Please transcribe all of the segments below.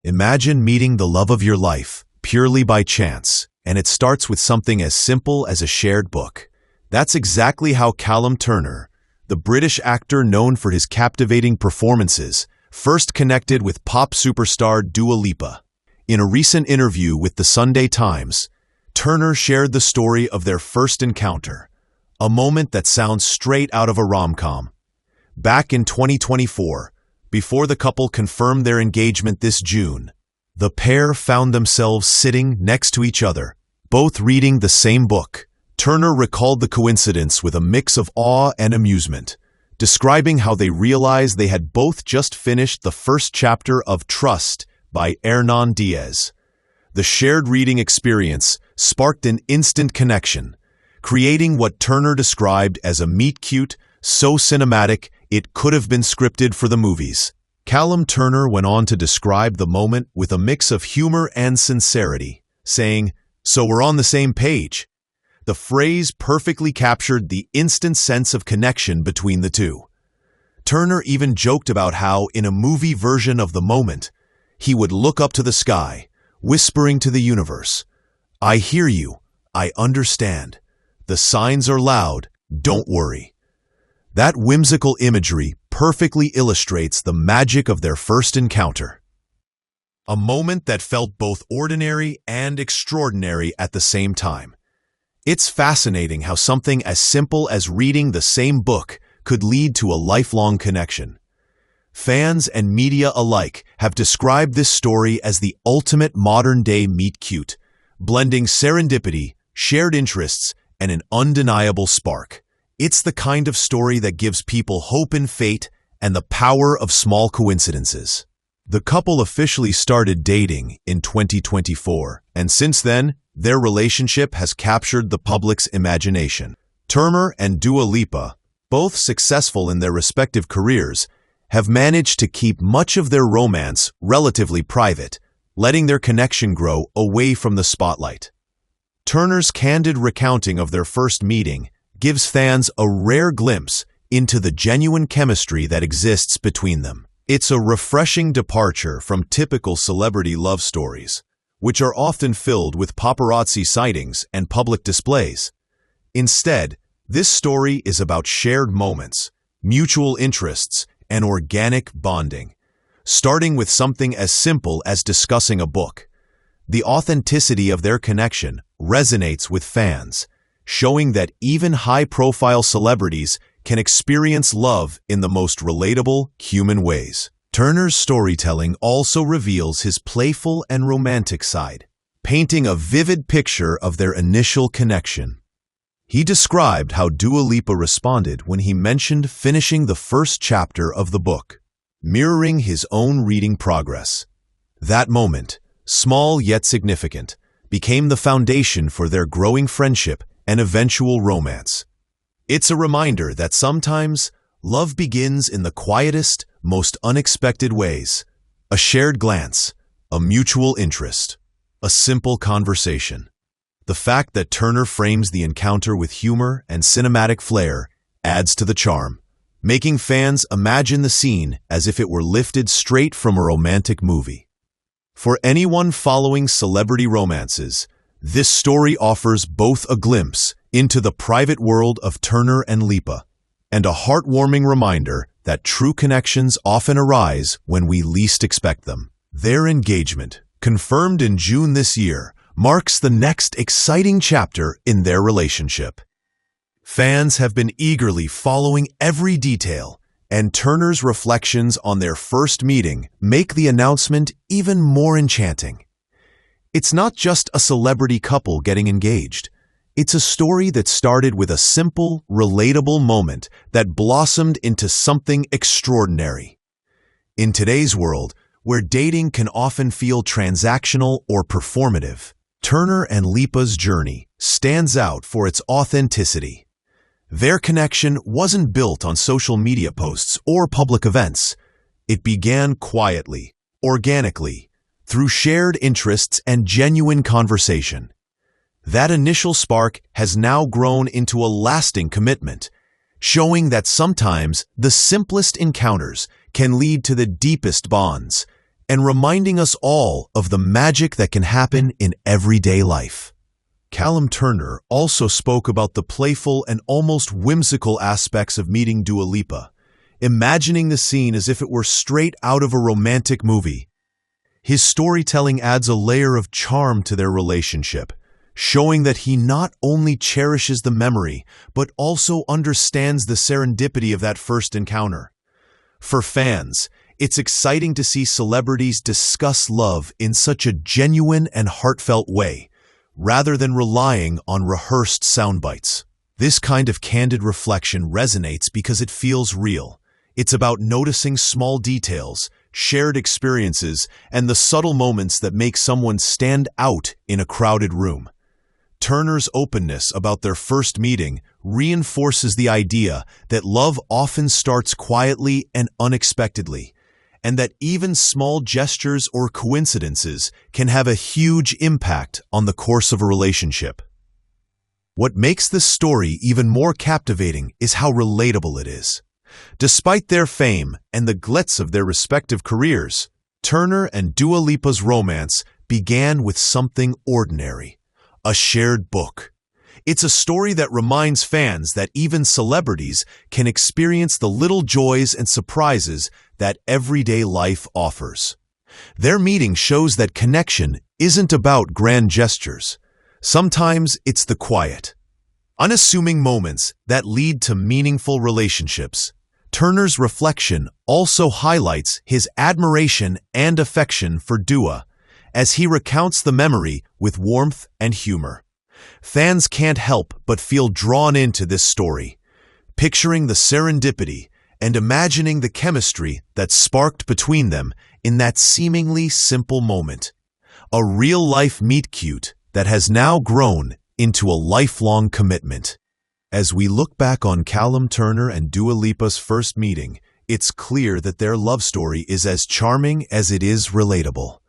Imagine meeting the love of your life, purely by chance, and it starts with something as simple as a shared book. That's exactly how Callum Turner, the British actor known for his captivating performances, first connected with pop superstar Dua Lipa. In a recent interview with the Sunday Times, Turner shared the story of their first encounter, a moment that sounds straight out of a rom-com. Back in 2024, before the couple confirmed their engagement this June, the pair found themselves sitting next to each other, both reading the same book. Turner recalled the coincidence with a mix of awe and amusement, describing how they realized they had both just finished the first chapter of Trust by Hernan Diaz. The shared reading experience sparked an instant connection, creating what Turner described as a meet-cute, so cinematic it could have been scripted for the movies. Callum Turner went on to describe the moment with a mix of humor and sincerity, saying, "So we're on the same page." The phrase perfectly captured the instant sense of connection between the two. Turner even joked about how, in a movie version of the moment, he would look up to the sky, whispering to the universe, "I hear you, I understand. The signs are loud, don't worry." That whimsical imagery perfectly illustrates the magic of their first encounter. A moment that felt both ordinary and extraordinary at the same time. It's fascinating how something as simple as reading the same book could lead to a lifelong connection. Fans and media alike have described this story as the ultimate modern-day meet-cute, blending serendipity, shared interests, and an undeniable spark. It's the kind of story that gives people hope in fate and the power of small coincidences. The couple officially started dating in 2024, and since then, their relationship has captured the public's imagination. Turner and Dua Lipa, both successful in their respective careers, have managed to keep much of their romance relatively private, letting their connection grow away from the spotlight. Turner's candid recounting of their first meeting gives fans a rare glimpse into the genuine chemistry that exists between them. It's a refreshing departure from typical celebrity love stories, which are often filled with paparazzi sightings and public displays. Instead, this story is about shared moments, mutual interests, and organic bonding, starting with something as simple as discussing a book. The authenticity of their connection resonates with fans, showing that even high-profile celebrities can experience love in the most relatable, human ways. Turner's storytelling also reveals his playful and romantic side, painting a vivid picture of their initial connection. He described how Dua Lipa responded when he mentioned finishing the first chapter of the book, mirroring his own reading progress. That moment, small yet significant, became the foundation for their growing friendship and eventual romance. It's a reminder that sometimes love begins in the quietest, most unexpected ways. A shared glance, a mutual interest, a simple conversation. The fact that Turner frames the encounter with humor and cinematic flair adds to the charm, making fans imagine the scene as if it were lifted straight from a romantic movie. For anyone following celebrity romances, this story offers both a glimpse into the private world of Turner and Lipa, and a heartwarming reminder that true connections often arise when we least expect them. Their engagement, confirmed in June this year, marks the next exciting chapter in their relationship. Fans have been eagerly following every detail, and Turner's reflections on their first meeting make the announcement even more enchanting. It's not just a celebrity couple getting engaged. It's a story that started with a simple, relatable moment that blossomed into something extraordinary. In today's world, where dating can often feel transactional or performative, Turner and Lipa's journey stands out for its authenticity. Their connection wasn't built on social media posts or public events. It began quietly, organically, through shared interests and genuine conversation. That initial spark has now grown into a lasting commitment, showing that sometimes the simplest encounters can lead to the deepest bonds, and reminding us all of the magic that can happen in everyday life. Callum Turner also spoke about the playful and almost whimsical aspects of meeting Dua Lipa, imagining the scene as if it were straight out of a romantic movie. His storytelling adds a layer of charm to their relationship, showing that he not only cherishes the memory, but also understands the serendipity of that first encounter. For fans, it's exciting to see celebrities discuss love in such a genuine and heartfelt way, rather than relying on rehearsed soundbites. This kind of candid reflection resonates because it feels real. It's about noticing small details, shared experiences, and the subtle moments that make someone stand out in a crowded room. Turner's openness about their first meeting reinforces the idea that love often starts quietly and unexpectedly, and that even small gestures or coincidences can have a huge impact on the course of a relationship. What makes this story even more captivating is how relatable it is. Despite their fame and the glitz of their respective careers, Turner and Dua Lipa's romance began with something ordinary: a shared book. It's a story that reminds fans that even celebrities can experience the little joys and surprises that everyday life offers. Their meeting shows that connection isn't about grand gestures. Sometimes it's the quiet, unassuming moments that lead to meaningful relationships. Turner's reflection also highlights his admiration and affection for Dua, as he recounts the memory with warmth and humor. Fans can't help but feel drawn into this story, picturing the serendipity and imagining the chemistry that sparked between them in that seemingly simple moment. A real-life meet-cute that has now grown into a lifelong commitment. As we look back on Callum Turner and Dua Lipa's first meeting, it's clear that their love story is as charming as it is relatable.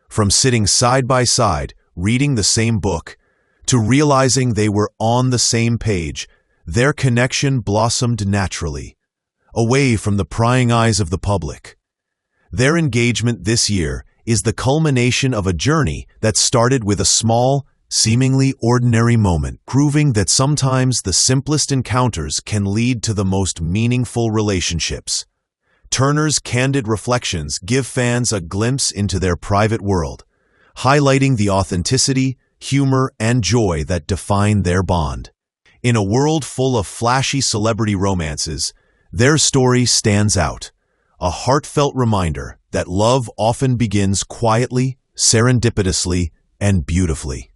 From sitting side by side, reading the same book, to realizing they were on the same page, their connection blossomed naturally, away from the prying eyes of the public. Their engagement this year is the culmination of a journey that started with a small, seemingly ordinary moment, proving that sometimes the simplest encounters can lead to the most meaningful relationships. Turner's candid reflections give fans a glimpse into their private world, highlighting the authenticity, humor, and joy that define their bond. In a world full of flashy celebrity romances, their story stands out, a heartfelt reminder that love often begins quietly, serendipitously, and beautifully.